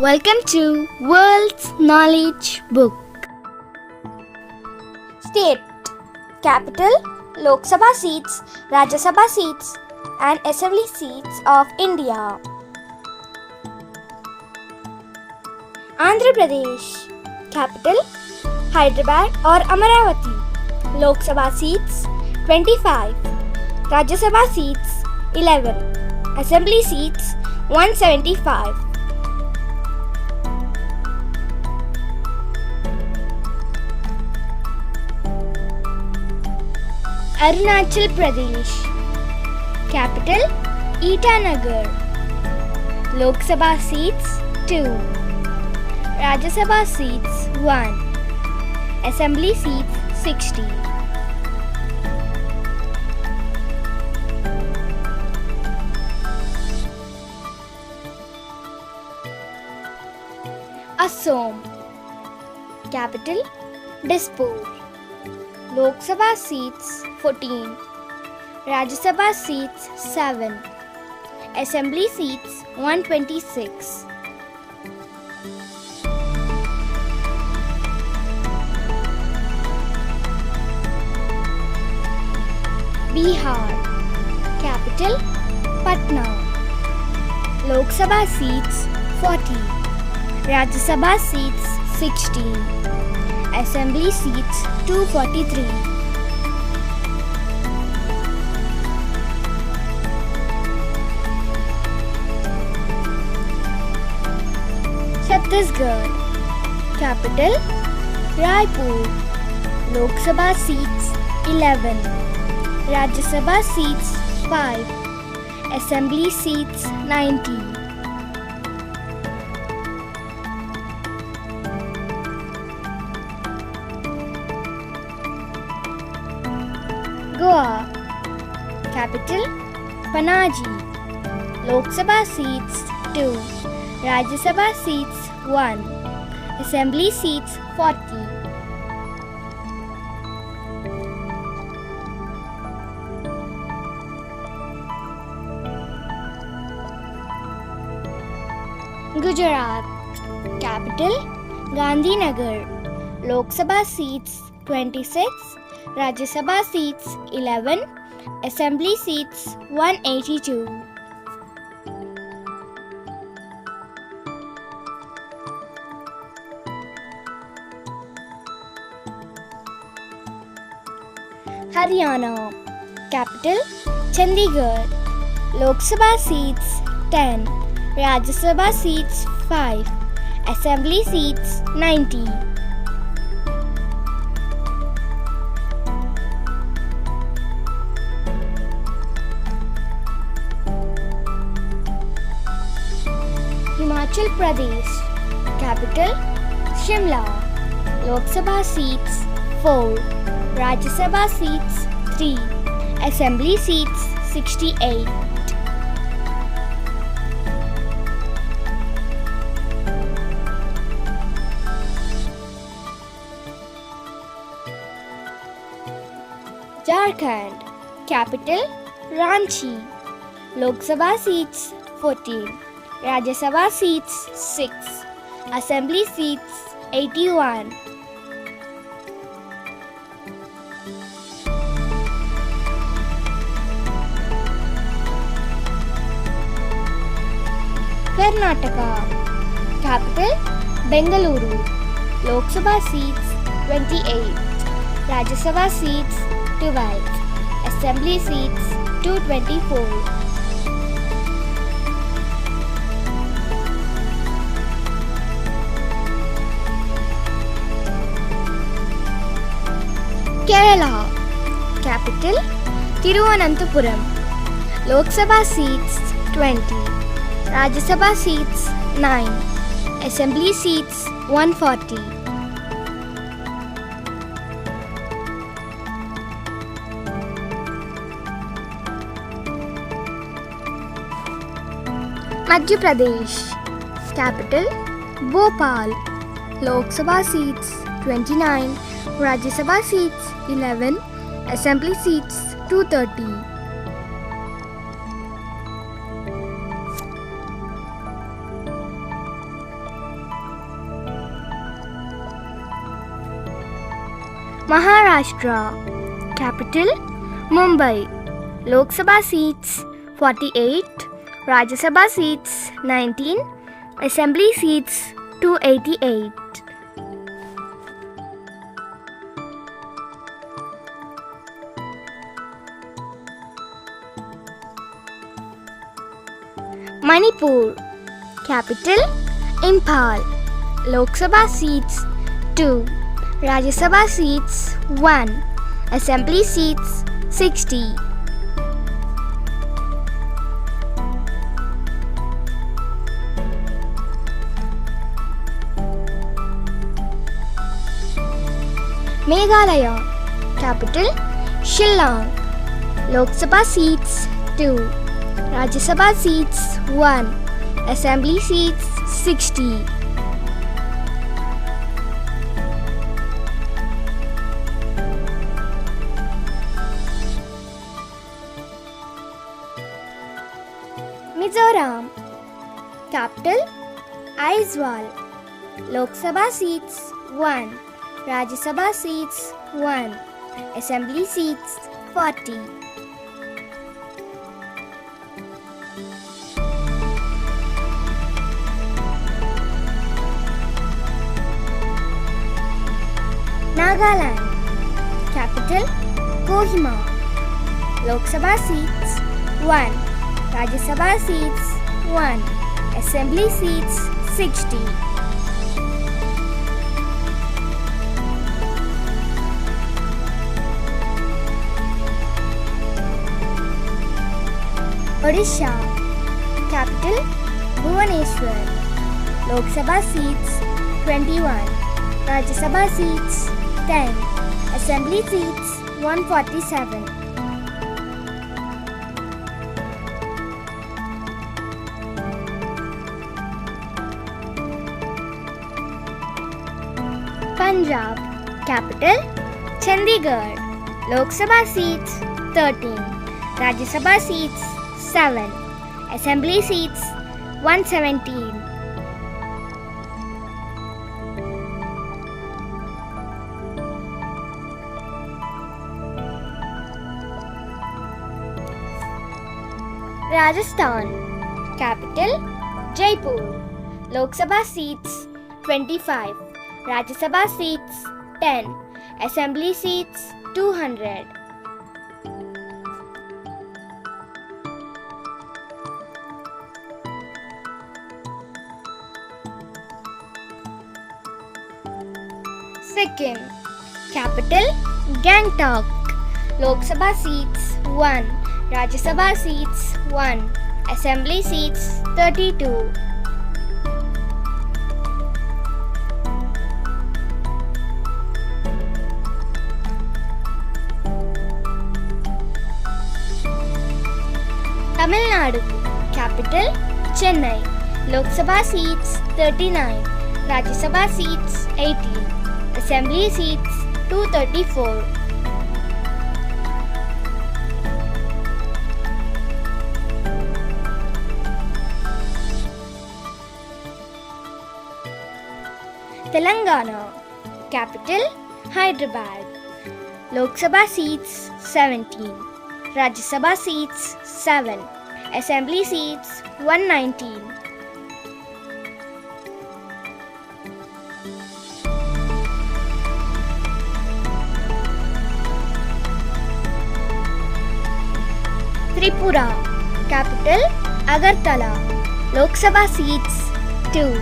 Welcome to World's Knowledge Book. State Capital, Lok Sabha seats, Rajya Sabha seats and Assembly seats of India. Andhra Pradesh. Capital, Hyderabad or Amaravati. Lok Sabha seats 25, Rajya Sabha seats 11, Assembly seats 175. Arunachal Pradesh. Capital, Itanagar. Lok Sabha seats 2, Rajya Sabha seats 1, Assembly seats 60. Assam. Capital, Dispur. Lok Sabha seats 14, Rajya Sabha seats 7, Assembly seats 126. Bihar. Capital, Patna. Lok Sabha seats 40, Rajya Sabha seats 16, Assembly seats 243. Chhattisgarh. Capital, Raipur. Lok Sabha seats 11, Rajya Sabha seats 5, Assembly seats 90. Goa. Capital, Panaji. Lok Sabha seats 2, Rajya Sabha seats 1, Assembly seats 40. Gujarat. Capital, Gandhinagar. Lok Sabha seats 26, Rajya Sabha seats 11, Assembly seats 182. Haryana. Capital, Chandigarh. Lok Sabha seats 10, Rajya Sabha seats 5, Assembly seats 90. Himachal Pradesh. Capital, Shimla. Lok Sabha seats 4, Rajya Sabha seats 3, Assembly seats 68. Jharkhand. Capital, Ranchi. Lok Sabha seats 14, Rajya Sabha seats 6, Assembly seats 81. Karnataka. Capital, Bengaluru. Lok Sabha seats 28, Rajya Sabha seats 12, Assembly seats 224. Kerala. Capital, Tiruvananthapuram. Lok Sabha seats 20, Rajya Sabha seats 9, Assembly seats 140. Madhya Pradesh. Capital, Bhopal. Lok Sabha seats 29, Rajya Sabha seats 11, Assembly seats 230. Maharashtra. Capital Mumbai. Lok Sabha seats 48, Rajya Sabha seats 19, Assembly seats 288. Manipur. Capital Imphal. Lok Sabha seats 2, Rajya Sabha seats 1, Assembly seats 60. Meghalaya. Capital Shillong. Lok Sabha seats 2, Rajya Sabha seats 1, Assembly seats 60. Mizoram. Capital Aizawl. Lok Sabha seats 1, Rajya Sabha seats 1, Assembly seats 40. Nagaland. Capital Kohima. Lok Sabha seats 1, Rajya Sabha seats 1, Assembly seats 60. Odisha. Capital Bhubaneswar. Lok Sabha seats 21, Rajya Sabha seats 10, Assembly seats 147. Punjab. Capital Chandigarh. Lok Sabha seats 13, Rajya Sabha seats 7, Assembly seats 117. Rajasthan. Capital Jaipur. Lok Sabha seats 25, Rajya Sabha seats 10, Assembly seats 200. Sikkim. Capital Gangtok. Lok Sabha seats 1, Rajya Sabha seats 1, Assembly seats 32. Tamil Nadu. Capital Chennai. Lok Sabha seats 39, Rajya Sabha seats 18, Assembly seats 234. Telangana. Capital Hyderabad. Lok Sabha seats 17, Rajya Sabha seats 7, Assembly seats 119. Tripura. Capital Agartala. Lok Sabha seats 2,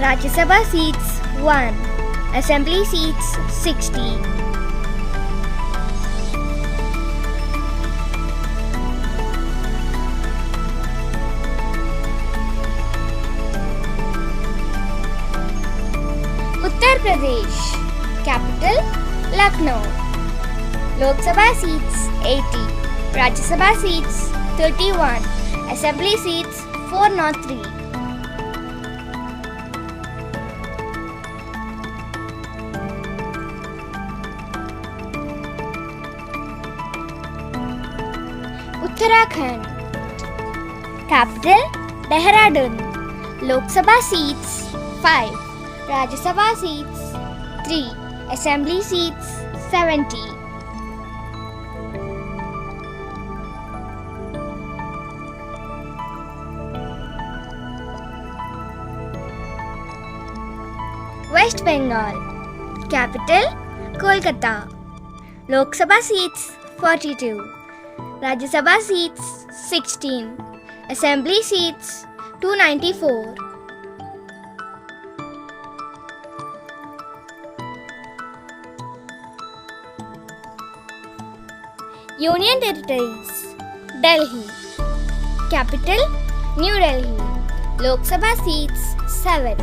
Rajya Sabha seats 1, Assembly seats 60. Uttar Pradesh. Capital Lucknow. Lok Sabha seats 80, Rajya Sabha seats 31, Assembly seats 403. Uttarakhand. Capital Dehradun. Lok Sabha seats 5, Rajya Sabha seats 3, Assembly seats 70. West Bengal. Capital Kolkata. Lok Sabha seats 42. Rajya Sabha seats 16. Assembly seats 294. Union Territories. Delhi. Capital New Delhi. Lok Sabha seats 7.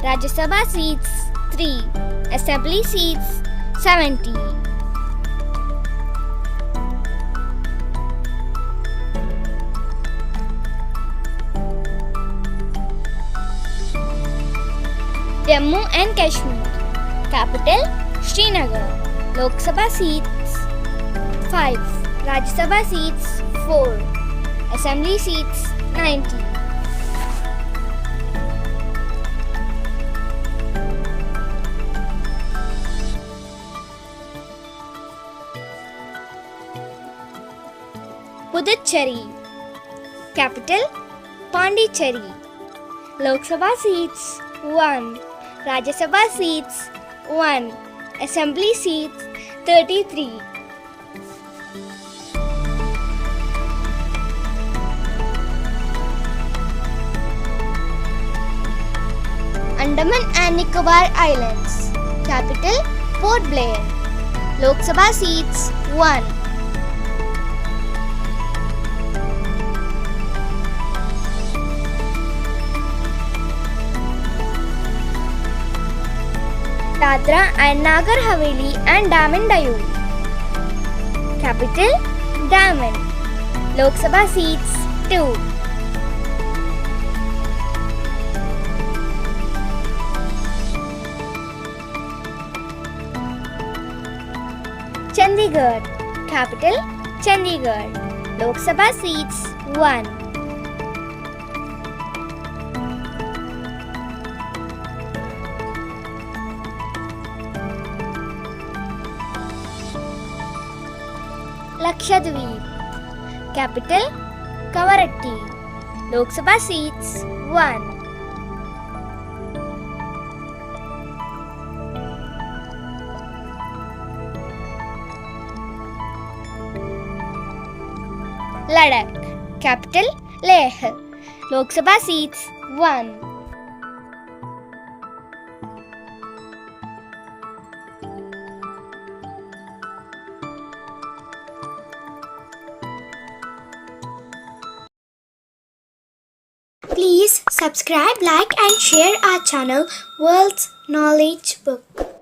Rajya Sabha seats 3. Assembly seats 70. Jammu and Kashmir. Capital Srinagar. Lok Sabha seats 5. Rajya Sabha seats 4. Assembly seats 90. Puducherry. Capital Pondicherry. Lok Sabha seats 1. Rajya Sabha seats 1. Assembly seats 33. Andaman and Nicobar Islands. Capital Port Blair. Lok Sabha seats 1. Dadra and Nagar Haveli and Daman Diu. Capital Daman. Lok Sabha seats 2. Chandigarh. Capital Chandigarh. Lok Sabha seats 1. Lakshadweep. Capital Kavaratti. Lok Sabha seats 1. Ladakh. Capital Leh. Lok Sabha seats 1. Please subscribe, like and share our channel World's Knowledge Book.